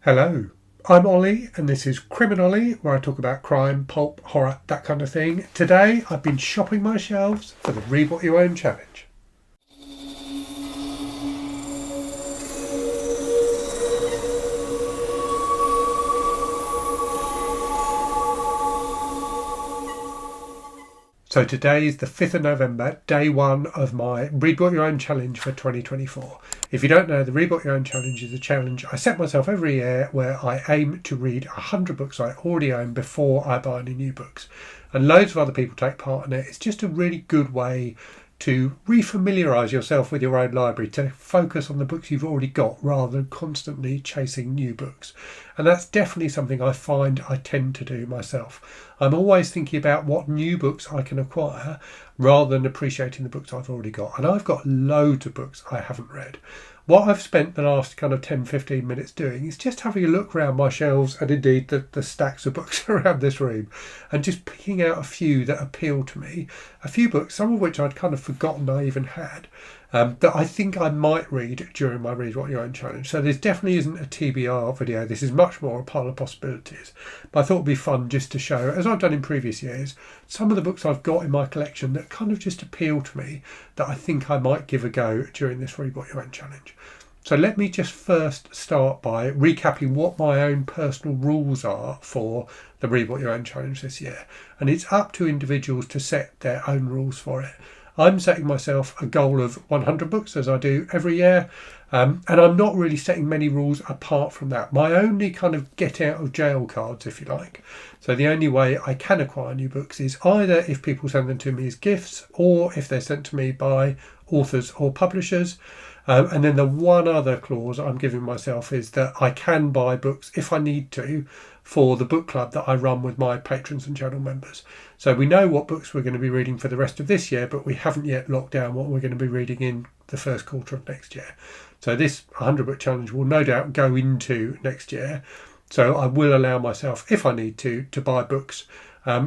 Hello, I'm Ollie and this is Criminally, where I talk about crime, pulp, horror, that kind of thing. Today I've been shopping my shelves for the Read What You Own challenge. So today is the 5th of November, day one of my Read What You Own challenge for 2024. If you don't know, the Read What You Own challenge is a challenge I set myself every year where I aim to read 100 books I already own before I buy any new books. And loads of other people take part in it. It's just a really good way to refamiliarise yourself with your own library, to focus on the books you've already got rather than constantly chasing new books. And that's definitely something I find I tend to do myself. I'm always thinking about what new books I can acquire rather than appreciating the books I've already got. And I've got loads of books I haven't read. What I've spent the last kind of 10-15 minutes doing is just having a look around my shelves and indeed the stacks of books around this room and just picking out a few that appeal to me. A few books, some of which I'd kind of forgotten I even had, that I think I might read during my Read What You Own challenge. So this definitely isn't a TBR video. This is much more a pile of possibilities. But I thought it'd be fun just to show, as I've done in previous years, some of the books I've got in my collection that kind of just appeal to me that I think I might give a go during this Read What You Own challenge. So let me just first start by recapping what my own personal rules are for the Read What You Own challenge this year. And it's up to individuals to set their own rules for it. I'm setting myself a goal of 100 books, as I do every year, and I'm not really setting many rules apart from that. My only kind of get out of jail cards, if you like. So the only way I can acquire new books is either if people send them to me as gifts or if they're sent to me by authors or publishers. And then the one other clause I'm giving myself is that I can buy books if I need to for the book club that I run with my patrons and channel members. So we know what books we're going to be reading for the rest of this year, but we haven't yet locked down what we're going to be reading in the first quarter of next year. So this 100 book challenge will no doubt go into next year. So I will allow myself, if I need to buy books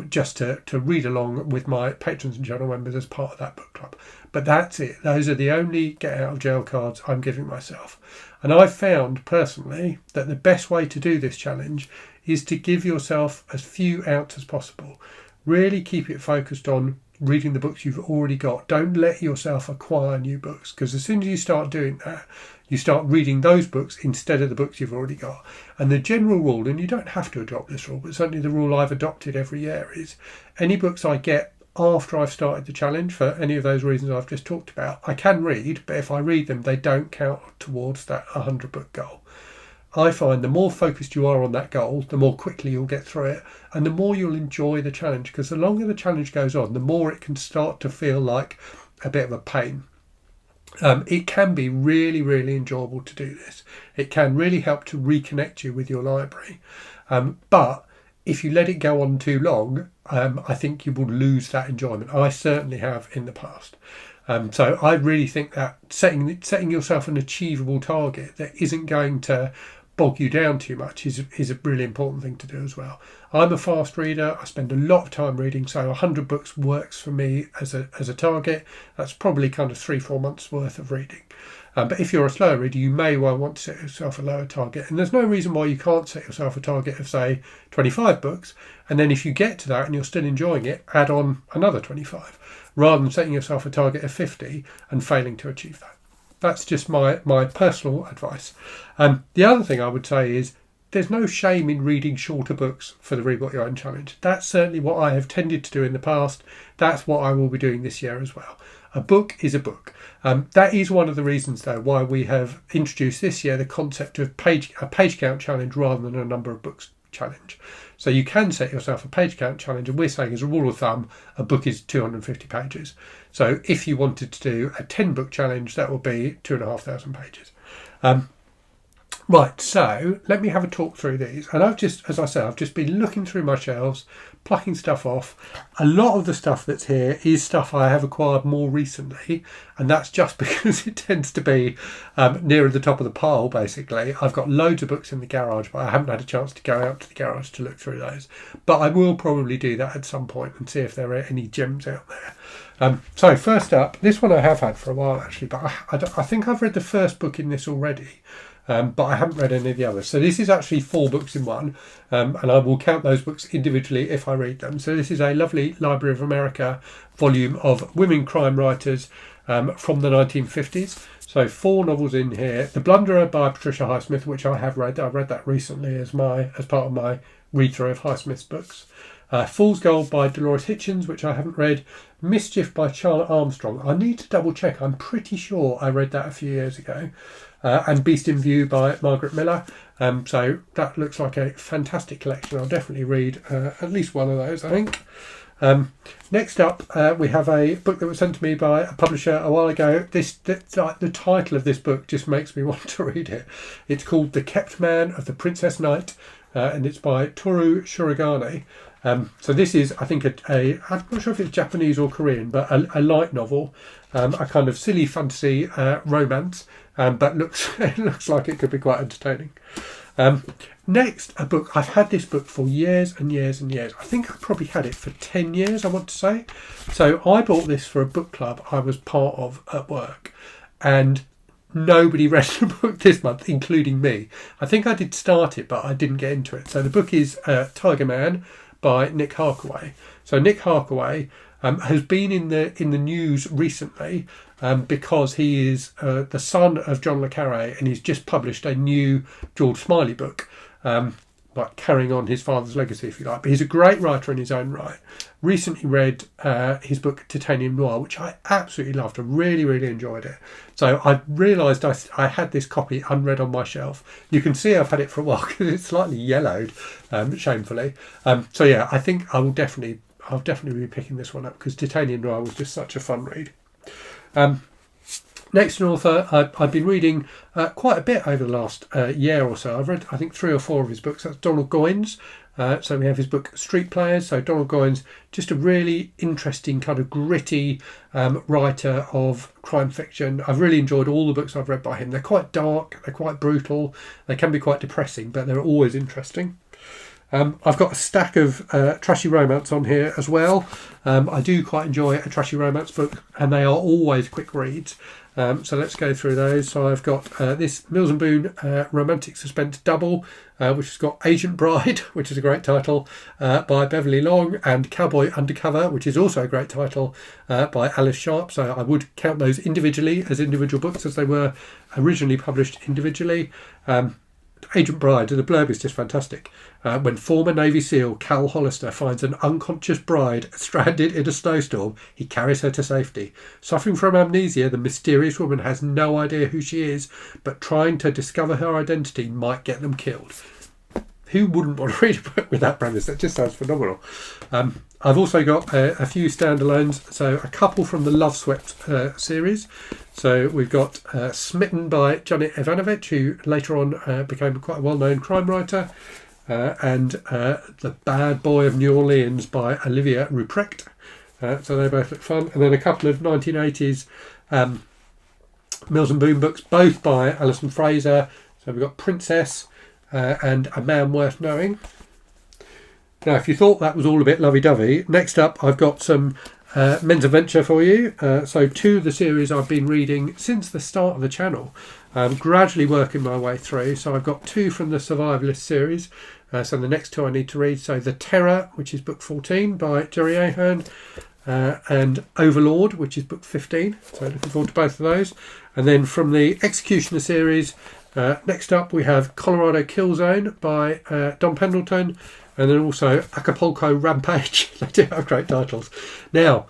just to read along with my patrons and channel members as part of that book club. But that's it. Those are the only get out of jail cards I'm giving myself. And I've found personally that the best way to do this challenge is to give yourself as few outs as possible. Really keep it focused on reading the books you've already got. Don't let yourself acquire new books, because as soon as you start doing that, you start reading those books instead of the books you've already got. And the general rule, and you don't have to adopt this rule, but certainly the rule I've adopted every year is any books I get after I've started the challenge, for any of those reasons I've just talked about, I can read, but if I read them, they don't count towards that 100 book goal. I find the more focused you are on that goal, the more quickly you'll get through it, and the more you'll enjoy the challenge, because the longer the challenge goes on, the more it can start to feel like a bit of a pain. It can be really, really enjoyable to do this. It can really help to reconnect you with your library. But if you let it go on too long, I think you will lose that enjoyment. I certainly have in the past. So I really think that setting yourself an achievable target that isn't going to bog you down too much is a really important thing to do as well. I'm a fast reader. I spend a lot of time reading, so 100 books works for me as a target. That's probably kind of 3-4 months worth of reading. But if you're a slower reader, you may well want to set yourself a lower target. And there's no reason why you can't set yourself a target of, say, 25 books. And then if you get to that and you're still enjoying it, add on another 25, rather than setting yourself a target of 50 and failing to achieve that. That's just my personal advice. The other thing I would say is there's no shame in reading shorter books for the Read What You Own challenge. That's certainly what I have tended to do in the past. That's what I will be doing this year as well. A book is a book. That is one of the reasons, though, why we have introduced this year the concept of a page count challenge rather than a number of books challenge. So you can set yourself a page count challenge, and we're saying as a rule of thumb, a book is 250 pages. So if you wanted to do a 10 book challenge, that would be 2,500 pages. Right, so let me have a talk through these. And I've just, as I said, I've just been looking through my shelves, plucking stuff off. A lot of the stuff that's here is stuff I have acquired more recently, and that's just because it tends to be nearer the top of the pile, basically. I've got loads of books in the garage, but I haven't had a chance to go out to the garage to look through those. But I will probably do that at some point and see if there are any gems out there. So first up, this one I have had for a while, actually, but I think I've read the first book in this already. but I haven't read any of the others. So this is actually 4 books in one, and I will count those books individually if I read them. So this is a lovely Library of America volume of women crime writers from the 1950s. So 4 novels in here. The Blunderer by Patricia Highsmith, which I have read. I read that recently as part of my read-through of Highsmith's books. Fool's Gold by Dolores Hitchens, which I haven't read. Mischief by Charlotte Armstrong. I need to double check. I'm pretty sure I read that a few years ago. And Beast in View by Margaret Miller. So that looks like a fantastic collection. I'll definitely read at least one of those, I think. Next up, we have a book that was sent to me by a publisher a while ago. The title of this book just makes me want to read it. It's called The Kept Man of the Princess Knight, and it's by Toru Shirogane. So this is, I think, I'm not sure if it's Japanese or Korean, but a light novel, a kind of silly fantasy romance, but it looks like it could be quite entertaining. Next, a book. I've had this book for years and years and years. I think I probably had it for 10 years, I want to say. So I bought this for a book club I was part of at work, and nobody read the book this month, including me. I think I did start it, but I didn't get into it. So the book is Tiger Man by Nick Harkaway. So Nick Harkaway has been in the news recently because he is the son of John le Carré, and he's just published a new George Smiley book, like carrying on his father's legacy, if you like. But he's a great writer in his own right. Recently read his book Titanium Noir, which I absolutely loved. I really, really enjoyed it. So I realised I had this copy unread on my shelf. You can see I've had it for a while because it's slightly yellowed, shamefully. So yeah, I think I'll definitely be picking this one up because Titanium Noir was just such a fun read. Next, an author I've been reading quite a bit over the last year or so. I've read, I think, 3 or 4 of his books. That's Donald Goines. So we have his book Street Players. So Donald Goines, just a really interesting kind of gritty writer of crime fiction. I've really enjoyed all the books I've read by him. They're quite dark, they're quite brutal, they can be quite depressing, but they're always interesting. I've got a stack of trashy romance on here as well. I do quite enjoy a trashy romance book, and they are always quick reads. So let's go through those. So I've got this Mills and Boon romantic suspense double, which has got Agent Bride, which is a great title, by Beverly Long, and Cowboy Undercover, which is also a great title, by Alice Sharp. So I would count those individually as individual books as they were originally published individually. Agent Bride, the blurb is just fantastic. When former Navy SEAL Cal Hollister finds an unconscious bride stranded in a snowstorm, he carries her to safety. Suffering from amnesia, the mysterious woman has no idea who she is, but trying to discover her identity might get them killed. Who wouldn't want to read a book with that premise? That just sounds phenomenal. I've also got a few standalones, so a couple from the Love Swept series. So we've got Smitten by Janet Ivanovic, who later on became quite a well-known crime writer, and The Bad Boy of New Orleans by Olivia Ruprecht. So they both look fun. And then a couple of 1980s Mills and Boon books, both by Alison Fraser. So we've got Princess and A Man Worth Knowing. Now, if you thought that was all a bit lovey-dovey, next up I've got some men's adventure for you. So 2 of the series I've been reading since the start of the channel. I'm gradually working my way through. So I've got 2 from the Survivalist series. So the next 2 I need to read. So The Terror, which is book 14 by Jerry Ahern, and Overlord, which is book 15. So looking forward to both of those. And then from the Executioner series, next up we have Colorado Killzone by Don Pendleton, and then also Acapulco Rampage. They do have great titles. Now,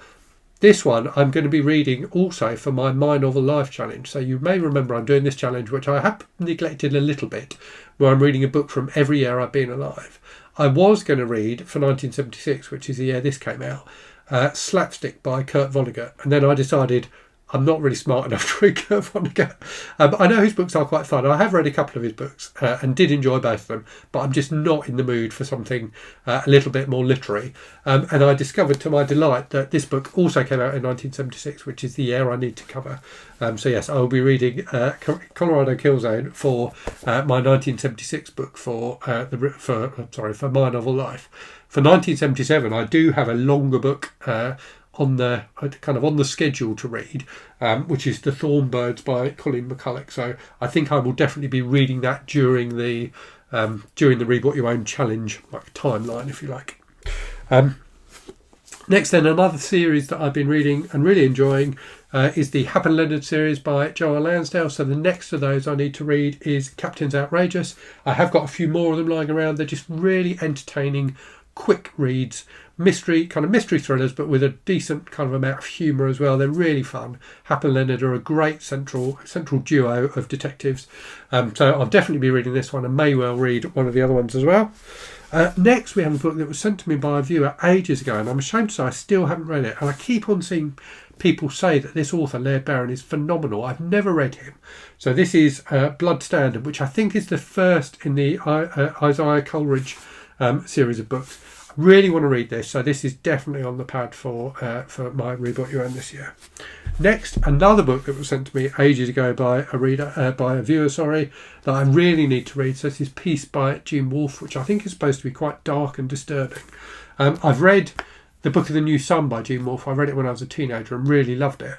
this one I'm going to be reading also for my My Novel Life challenge. So you may remember I'm doing this challenge, which I have neglected a little bit, where I'm reading a book from every year I've been alive. I was going to read for 1976, which is the year this came out, Slapstick by Kurt Vonnegut, and then I decided I'm not really smart enough to read Kurt Vonnegut. I know his books are quite fun. I have read a couple of his books and did enjoy both of them, but I'm just not in the mood for something a little bit more literary. And I discovered to my delight that this book also came out in 1976, which is the year I need to cover. So yes, I will be reading Colorado Killzone for my 1976 book for My Novel Life. For 1977, I do have a longer book on the schedule to read, which is The Thornbirds by Colleen McCulloch. So I think I will definitely be reading that during the Read What You Own challenge, like timeline, if you like. Next then, another series that I've been reading and really enjoying is the Hap and Leonard series by Joel Lansdale. So the next of those I need to read is Captain's Outrageous. I have got a few more of them lying around. They're just really entertaining, quick reads, mystery thrillers, but with a decent kind of amount of humour as well. They're really fun. Hap and Leonard are a great central duo of detectives. So I'll definitely be reading this one and may well read one of the other ones as well. Next, we have a book that was sent to me by a viewer ages ago, and I'm ashamed to say I still haven't read it. And I keep on seeing people say that this author, Laird Barron, is phenomenal. I've never read him. So this is Blood Standard, which I think is the first in the Isaiah Coleridge series of books. I really want to read this, so this is definitely on the pad for my Read What You Own this year. Next, another book that was sent to me ages ago by a viewer, that I really need to read. So this is Peace by Gene Wolfe, which I think is supposed to be quite dark and disturbing. I've read The Book of the New Sun by Gene Wolfe. I read it when I was a teenager and really loved it.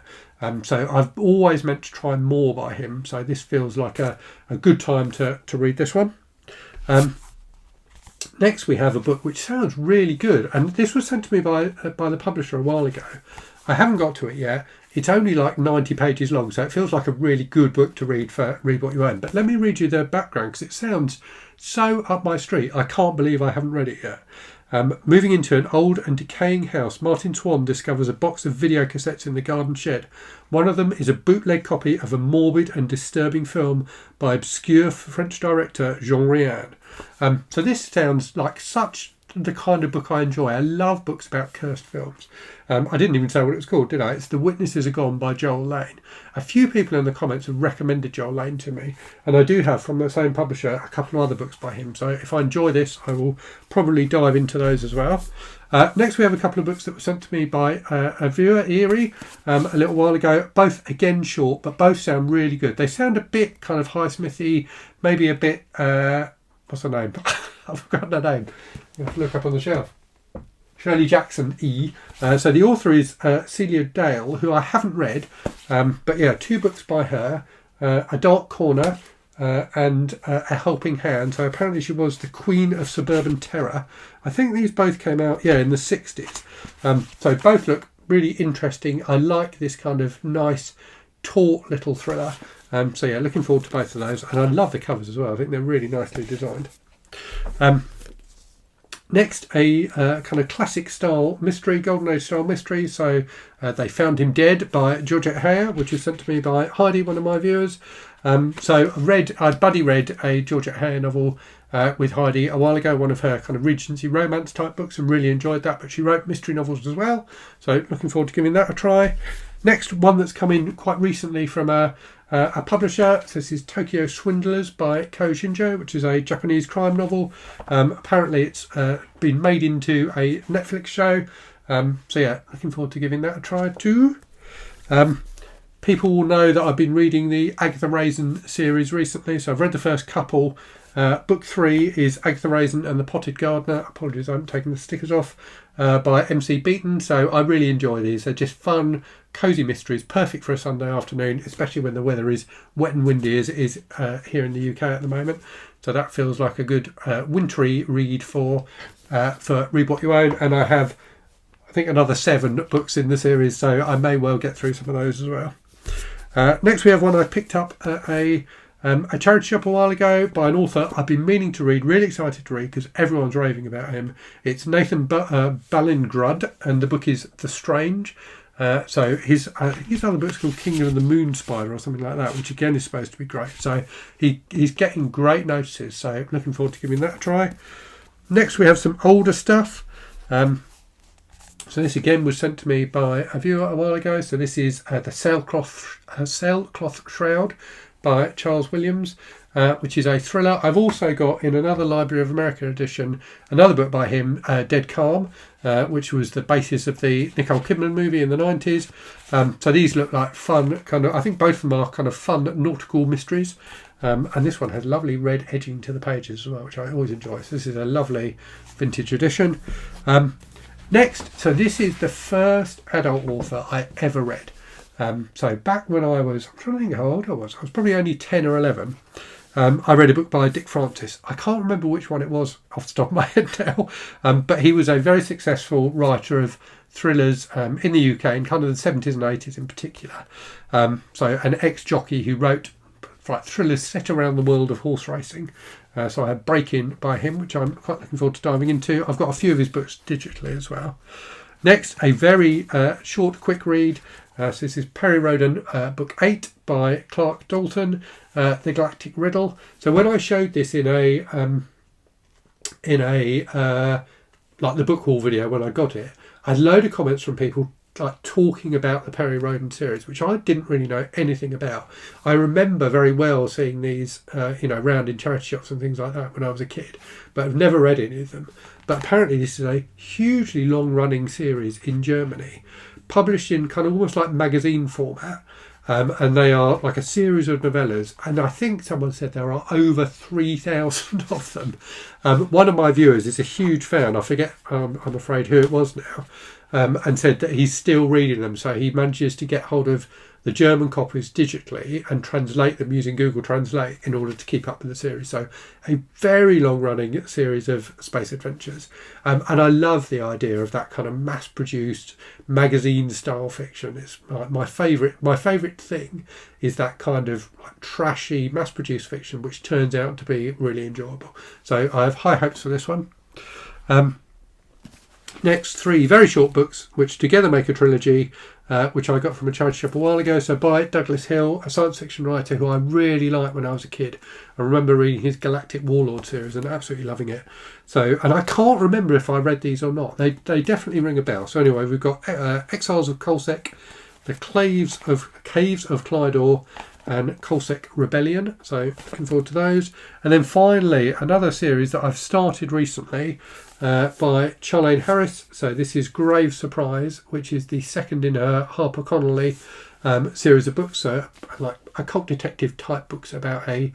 So I've always meant to try more by him. So this feels like a good time to read this one. Next, we have a book which sounds really good, and this was sent to me by the publisher a while ago. I haven't got to it yet. It's only like 90 pages long, so it feels like a really good book to read for Read What You Own. But let me read you the background because it sounds so up my street. I can't believe I haven't read it yet. Moving into an old and decaying house, Martin Swan discovers a box of video cassettes in the garden shed. One of them is a bootleg copy of a morbid and disturbing film by obscure French director Jean Ryan. So this sounds like such the kind of book I enjoy. I love books about cursed films. I didn't even say what it was called, did I? It's The Witnesses Are Gone by Joel Lane. A few people in the comments have recommended Joel Lane to me, and I do have, from the same publisher, a couple of other books by him. So if I enjoy this, I will probably dive into those as well. Next, we have a couple of books that were sent to me by a viewer, Eerie, a little while ago. Both, again, short, but both sound really good. They sound a bit kind of Highsmithy, maybe a bit... what's her name? I've forgotten her name. You have to look up on the shelf. Shirley Jackson, E. So the author is Celia Dale, who I haven't read. But yeah, two books by her. A Dark Corner and A Helping Hand. So apparently she was the Queen of Suburban Terror. I think these both came out, in the 60s. So both look really interesting. I like this kind of nice, taut little thriller. So yeah, looking forward to both of those. And I love the covers as well. I think they're really nicely designed. Next, a kind of classic style mystery, Golden Age style mystery. So They Found Him Dead by Georgette Heyer, which was sent to me by Heidi, one of my viewers. So I buddy read a Georgette Heyer novel with Heidi a while ago, one of her kind of Regency romance type books, and really enjoyed that. But she wrote mystery novels as well. So looking forward to giving that a try. Next, one that's come in quite recently from a publisher. So this is Tokyo Swindlers by Ko Shinjo, which is a Japanese crime novel. Apparently it's been made into a Netflix show. So yeah, looking forward to giving that a try too. People will know that I've been reading the Agatha Raisin series recently. So I've read the first couple. Book 3 is Agatha Raisin and the Potted Gardener. Apologies, I haven't taken the stickers off. By MC Beaton. So I really enjoy these. They're just fun, cosy mysteries, perfect for a Sunday afternoon, especially when the weather is wet and windy as it is here in the UK at the moment. So that feels like a good wintry read for Read What You Own. And I have, I think, another 7 books in the series, so I may well get through some of those as well. Next, we have one I picked up at a charity shop a while ago by an author I've been meaning to read, really excited to read because everyone's raving about him. It's Nathan Ballingrud, and the book is The Strange. So his other book's called Kingdom of the Moon Spider or something like that, which again is supposed to be great. So he's getting great notices, so looking forward to giving that a try. Next, we have some older stuff. So this again was sent to me by a viewer a while ago. So this is the Sailcloth Shroud by Charles Williams, which is a thriller. I've also got in another Library of America edition another book by him, Dead Calm, which was the basis of the Nicole Kidman movie in the 90s. So these look like fun, kind of, I think both of them are kind of fun nautical mysteries. And this one has lovely red edging to the pages as well, which I always enjoy. So this is a lovely vintage edition. Next, so this is the first adult author I ever read. So back when I'm trying to think how old I was probably only 10 or 11. I read a book by Dick Francis. I can't remember which one it was off the top of my head now, but he was a very successful writer of thrillers in the UK in kind of the 70s and 80s in particular. So an ex-jockey who wrote like thrillers set around the world of horse racing. So I had Breakin by him, which I'm quite looking forward to diving into. I've got a few of his books digitally as well. Next, a very short, quick read. So this is Perry Roden, book 8 by Clark Dalton, The Galactic Riddle. So when I showed this in a like the book haul video when I got it, I had a load of comments from people like talking about the Perry Roden series, which I didn't really know anything about. I remember very well seeing these, around in charity shops and things like that when I was a kid, but I've never read any of them. But apparently this is a hugely long-running series in Germany, published in kind of almost like magazine format. And they are like a series of novellas, and I think someone said there are over 3,000 of them. One of my viewers is a huge fan, I forget, I'm afraid who it was now, and said that he's still reading them, so he manages to get hold of the German copies digitally and translate them using Google Translate in order to keep up with the series. So a very long-running series of space adventures, and I love the idea of that kind of mass-produced magazine-style fiction. It's my favourite thing is that kind of like trashy mass-produced fiction, which turns out to be really enjoyable. So I have high hopes for this one. Next, 3 very short books, which together make a trilogy, which I got from a charity shop a while ago. So by Douglas Hill, a science fiction writer who I really liked when I was a kid. I remember reading his Galactic Warlord series and absolutely loving it. So, and I can't remember if I read these or not. They definitely ring a bell. So anyway, we've got Exiles of Colsec, The Caves of Clydor, and Colsec Rebellion. So looking forward to those. And then finally, another series that I've started recently, by Charlene Harris. So this is Grave Surprise, which is the second in her Harper Connolly series of books, like occult detective type books about a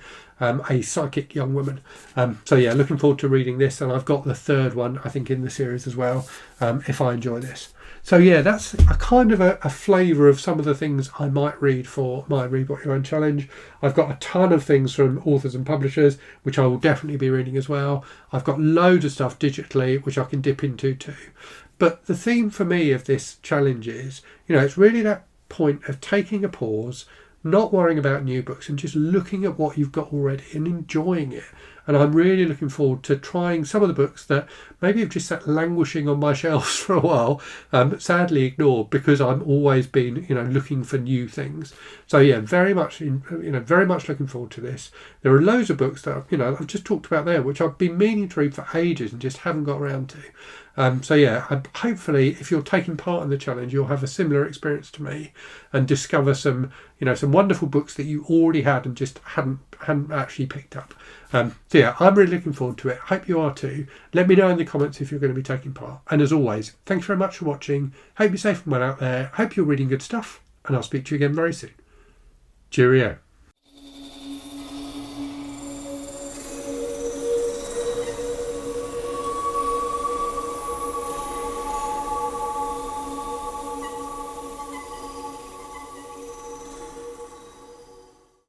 psychic young woman. So yeah, looking forward to reading this, and I've got the third one I think in the series as well, if I enjoy this. So yeah, that's a kind of a flavour of some of the things I might read for my Read What You Own challenge. I've got a ton of things from authors and publishers, which I will definitely be reading as well. I've got loads of stuff digitally, which I can dip into too. But the theme for me of this challenge is, it's really that point of taking a pause, not worrying about new books, and just looking at what you've got already and enjoying it. And I'm really looking forward to trying some of the books that maybe have just sat languishing on my shelves for a while, sadly ignored because I'm always been, looking for new things. So yeah, very much looking forward to this. There are loads of books that I've just talked about there, which I've been meaning to read for ages and just haven't got around to. So yeah, hopefully if you're taking part in the challenge, you'll have a similar experience to me and discover some wonderful books that you already had and just hadn't actually picked up. So yeah, I'm really looking forward to it. Hope you are too. Let me know in the comments if you're going to be taking part. And as always, thanks very much for watching. Hope you're safe and well out there. Hope you're reading good stuff, and I'll speak to you again very soon. Cheerio.